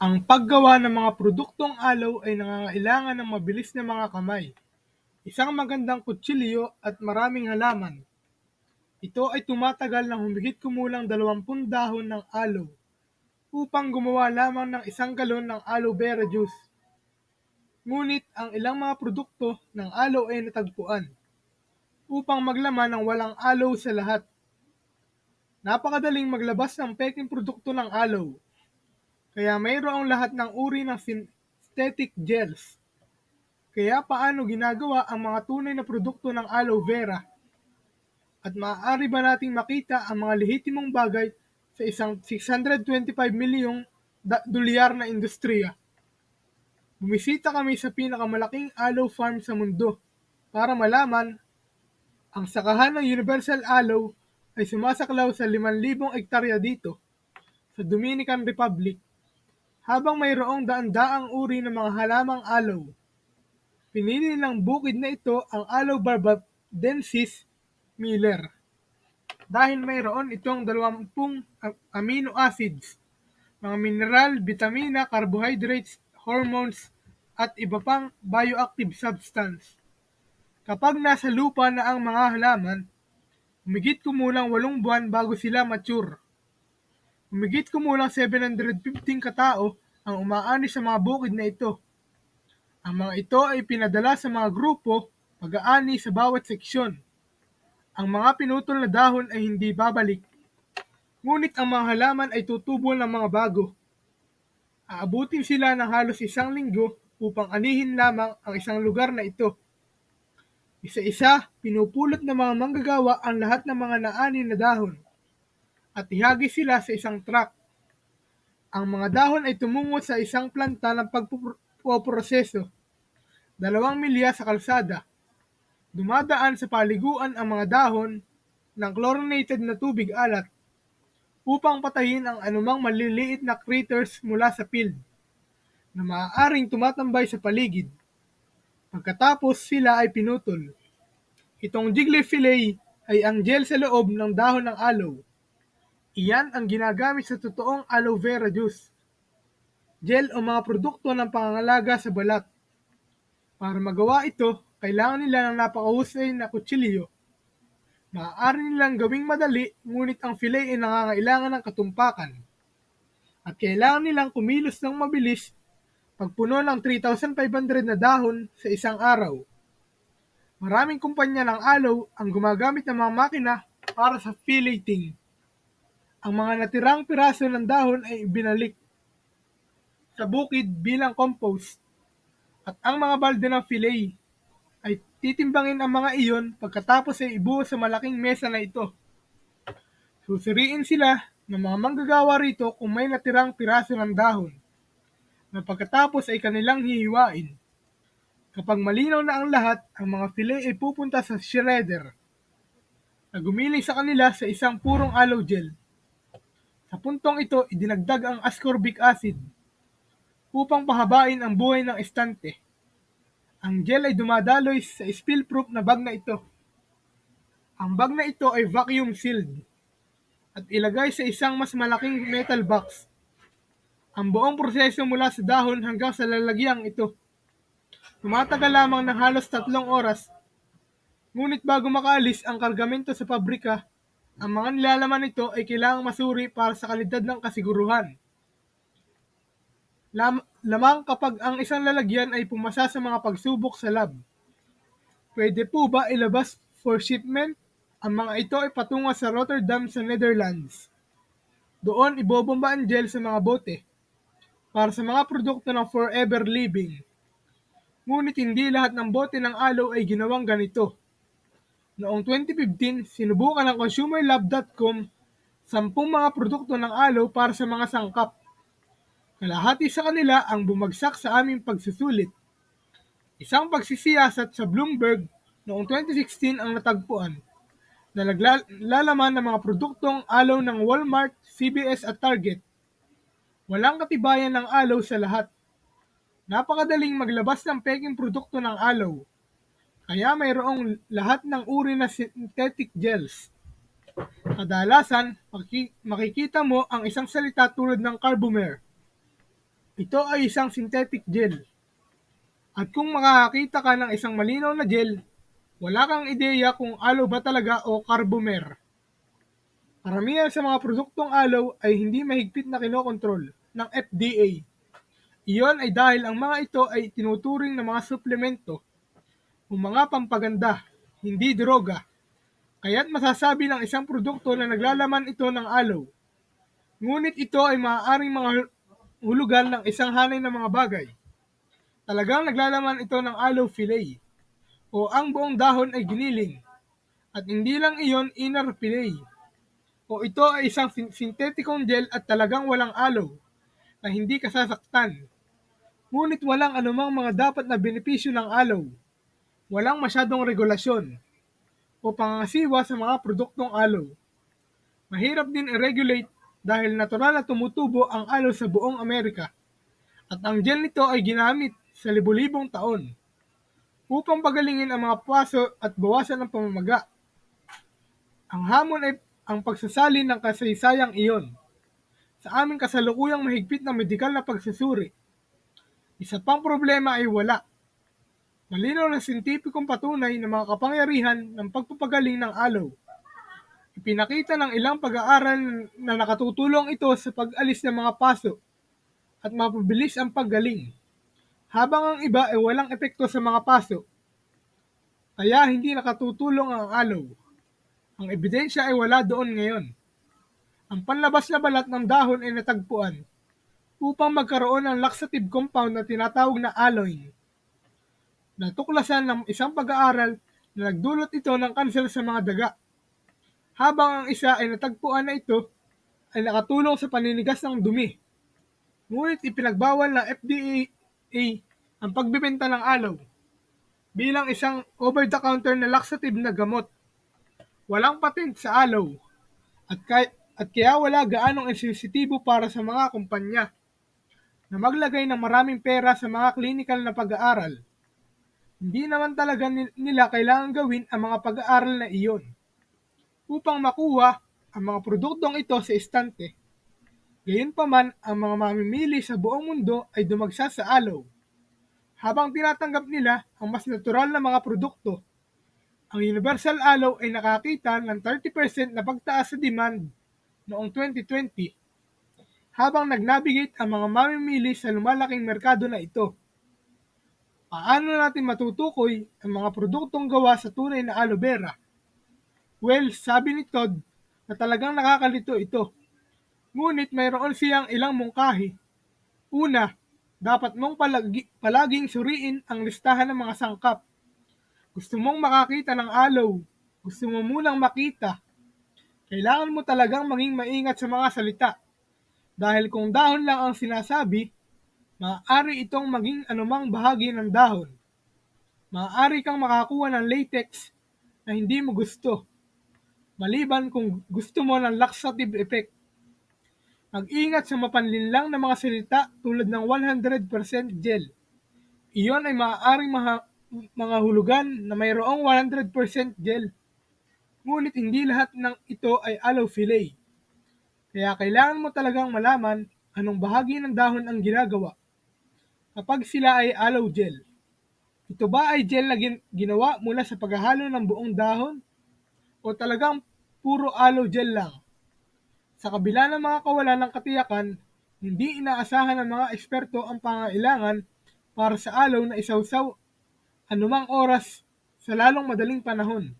Ang paggawa ng mga produktong aloe ay nangangailangan ng mabilis na mga kamay, isang magandang kutsilyo at maraming halaman. Ito ay tumatagal ng humigit-kumulang 20 dahon ng aloe upang gumawa lamang ng 1 galon ng aloe vera juice. Ngunit ang ilang mga produkto ng aloe ay natagpuan upang maglaman ng walang aloe sa lahat. Napakadaling maglabas ng pekeng produkto ng aloe, kaya mayroong lahat ng uri ng synthetic gels. Kaya paano ginagawa ang mga tunay na produkto ng aloe vera? At maaari ba nating makita ang mga lehitimong bagay sa isang 625 milyong dolyar na industriya? Bumisita kami sa pinakamalaking aloe farm sa mundo para malaman ang sakahan ng Universal Aloe ay sumasaklaw sa 5,000 ektarya dito sa Dominican Republic, habang mayroong daan-daang uri ng mga halamang aloe. Pinili ng bukid na ito ang Aloe barbadensis Miller dahil mayroon itong 20 amino acids, mga mineral, bitamina, carbohydrates, hormones, at iba pang bioactive substance. Kapag nasa lupa na ang mga halaman, humigit kumulang 8 buwan bago sila mature. Humigit kumulang 715 katao ang umaani sa mga bukid na ito. Ang mga ito ay pinadala sa mga grupo pag-aani sa bawat seksyon. Ang mga pinutol na dahon ay hindi babalik, ngunit ang mga halaman ay tutubo ng mga bago. Aabutin sila ng halos 1 linggo upang anihin lamang ang isang lugar na ito. Isa-isa, pinupulot ng mga manggagawa ang lahat ng mga naani na dahon at ihagis sila sa isang truck. Ang mga dahon ay tumungo sa isang planta ng pagpoproseso, 2 milya sa kalsada. Dumadaan sa paliguan ang mga dahon ng chlorinated na tubig alat upang patayin ang anumang maliliit na critters mula sa field na maaaring tumatambay sa paligid. Pagkatapos sila ay pinutol. Itong jiggly fillet ay ang gel sa loob ng dahon ng aloe. Iyan ang ginagamit sa totoong aloe vera juice, gel o mga produkto ng pangangalaga sa balat. Para magawa ito, kailangan nila ng napakahusay na kutsilyo. Maaari nilang gawing madali, ngunit ang fillet ay nangangailangan ng katumpakan. At kailangan nilang kumilos ng mabilis pagpuno ng 3,500 na dahon sa isang araw. Maraming kumpanya ng aloe ang gumagamit ng mga makina para sa filleting. Ang mga natirang piraso ng dahon ay ibinalik sa bukid bilang compost, at ang mga balde ng fillet ay titimbangin ang mga iyon pagkatapos ay ibuhos sa malaking mesa na ito. Susuriin sila ng mga manggagawa rito kung may natirang piraso ng dahon, na pagkatapos ay kanilang hihiwain. Kapag malinaw na ang lahat, ang mga fillet ay pupunta sa shredder na gumiling sa kanila sa isang purong aloe gel. Sa puntong ito, idinagdag ang ascorbic acid upang pahabain ang buhay ng estante. Ang gel ay dumadaloy sa spill-proof na bag na ito. Ang bag na ito ay vacuum sealed at ilagay sa isang mas malaking metal box. Ang buong proseso mula sa dahon hanggang sa lalagyan ito tumatagal lamang ng halos 3 oras. Ngunit bago makaalis ang kargamento sa pabrika, ang mga nilalaman nito ay kailangang masuri para sa kalidad ng kasiguruhan. Lamang kapag ang isang lalagyan ay pumasa sa mga pagsubok sa lab. Pwede po ba ilabas for shipment? Ang mga ito ay patungo sa Rotterdam sa Netherlands. Doon ibobomba ang gel sa mga bote para sa mga produkto ng Forever Living. Ngunit hindi lahat ng bote ng aloe ay ginawang ganito. Noong 2015, sinubukan ng ConsumerLab.com 10 mga produkto ng aloe para sa mga sangkap. Kalahati sa kanila ang bumagsak sa aming pagsusulit. Isang pagsisiyasat sa Bloomberg noong 2016 ang natagpuan na naglalaman ng mga produktong aloe ng Walmart, CVS at Target. Walang katibayan ng aloe sa lahat. Napakadaling maglabas ng pekeng produkto ng aloe, kaya mayroong lahat ng uri na synthetic gels. Kadalasan, makikita mo ang isang salita tulad ng carbomer. Ito ay isang synthetic gel. At kung makakakita ka ng isang malinaw na gel, wala kang ideya kung aloe ba talaga o carbomer. Karamihan sa mga produktong aloe ay hindi mahigpit na kinokontrol ng FDA. Iyon ay dahil ang mga ito ay tinuturing na mga suplemento o mga pampaganda, hindi droga. Kaya't masasabi ng isang produkto na naglalaman ito ng aloe. Ngunit ito ay maaaring mga hulugan ng isang hanay ng mga bagay. Talagang naglalaman ito ng aloe fillet o ang buong dahon ay giniling. At hindi lang iyon inner fillet o ito ay isang sintetikong gel at talagang walang aloe na hindi kasasaktan. Ngunit walang anumang mga dapat na benepisyo ng aloe. Walang masyadong regulasyon o pangangasiwa sa mga produktong aloe. Mahirap din i-regulate dahil natural na tumutubo ang aloe sa buong Amerika at ang gel nito ay ginamit sa libu-libong taon upang pagalingin ang mga paso at bawasan ang pamamaga. Ang hamon ay ang pagsasalin ng kasaysayang iyon sa aming kasalukuyang mahigpit na medikal na pagsusuri. Isa pang problema ay wala. Malinaw na sintipikong patunay ng mga kapangyarihan ng pagpapagaling ng aloe. Ipinakita ng ilang pag-aaral na nakatutulong ito sa pag-alis ng mga paso at mapabilis ang paggaling, habang ang iba ay walang epekto sa mga paso, kaya hindi nakatutulong ang aloe. Ang ebidensya ay wala doon ngayon. Ang panlabas na balat ng dahon ay natagpuan upang magkaroon ng laxative compound na tinatawag na aloin. Natuklasan ng isang pag-aaral na nagdulot ito ng kanser sa mga daga, habang ang isa ay natagpuan na ito ay nakatulong sa paninigas ng dumi. Ngunit ipinagbawal ng FDA ang pagbebenta ng aloe bilang isang over-the-counter na laxative na gamot. Walang patent sa aloe at kaya wala gaanong insensitibo para sa mga kumpanya na maglagay ng maraming pera sa mga clinical na pag-aaral. Hindi naman talaga nila kailangan gawin ang mga pag-aaral na iyon upang makuha ang mga produktong ito sa istante. Gayunpaman, ang mga mamimili sa buong mundo ay dumagsa sa aloe, habang tinatanggap nila ang mas natural na mga produkto. Ang Universal Aloe ay nakakita ng 30% na pagtaas sa demand noong 2020, habang nag-navigate ang mga mamimili sa lumalaking merkado na ito. Paano natin matutukoy ang mga produktong gawa sa tunay na aloe vera? Well, sabi ni Todd na talagang nakakalito ito. Ngunit mayroon siyang ilang mungkahi. Una, dapat mong palaging suriin ang listahan ng mga sangkap. Gusto mong makakita ng aloe, gusto mo munang makita. Kailangan mo talagang maging maingat sa mga salita. Dahil kung dahon lang ang sinasabi, maaari itong maging anumang bahagi ng dahon. Maaari kang makakuha ng latex na hindi mo gusto, maliban kung gusto mo ng laxative effect. Mag-ingat sa mapanlinlang na mga salita tulad ng 100% gel. Iyon ay maaaring mga hulugan na mayroong 100% gel. Ngunit hindi lahat ng ito ay aloe fillet. Kaya kailangan mo talagang malaman anong bahagi ng dahon ang ginagawa kapag sila ay aloe gel. Ito ba ay gel na ginawa mula sa paghahalo ng buong dahon o talagang puro aloe gel lang? Sa kabila ng mga kawalan ng katiyakan, hindi inaasahan ng mga eksperto ang pangangailangan para sa aloe na isawsaw anumang oras sa lalong madaling panahon.